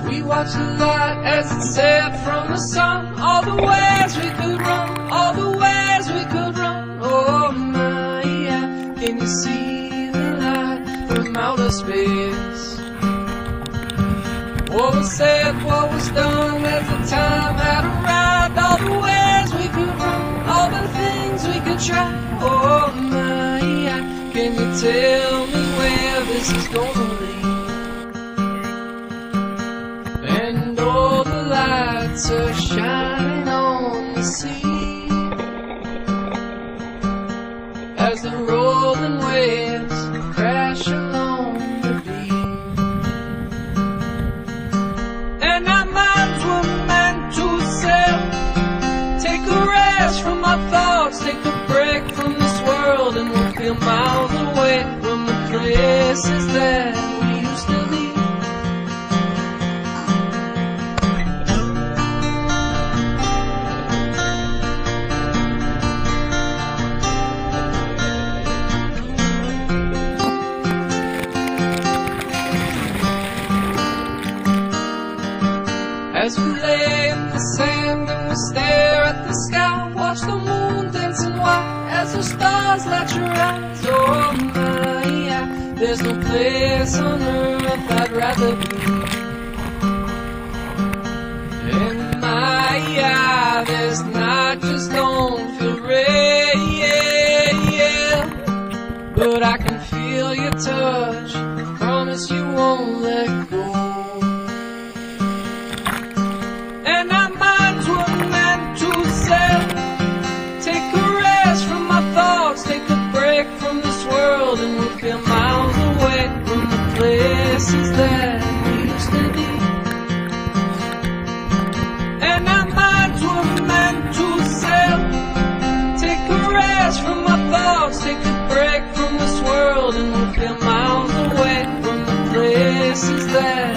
We watched the light as it set from the sun. All the ways we could run, all the ways we could run. Oh my, yeah. Can you see the light from outer space? What was said, what was done as the time had arrived. All the ways we could run, all the things we could try. Oh my, yeah. Can you tell me where this is gonna lead? And all the lights are shining on the sea as the rolling waves crash along the beach. And our minds were meant to sail, take a rest from our thoughts, take a break from this world, and we'll feel miles away from the places that we used to be. As we lay in the sand and we stare at the sky, watch the moon dancing white as the stars light your eyes. Oh my, yeah, there's no place on earth I'd rather be. And my, yeah, this night just don't feel real, yeah. But I can feel your touch, promise you won't let go. And we'll feel miles away from the places that we used to be. And our minds were meant to sail, take a rest from our thoughts, take a break from this world, and we'll feel miles away from the places that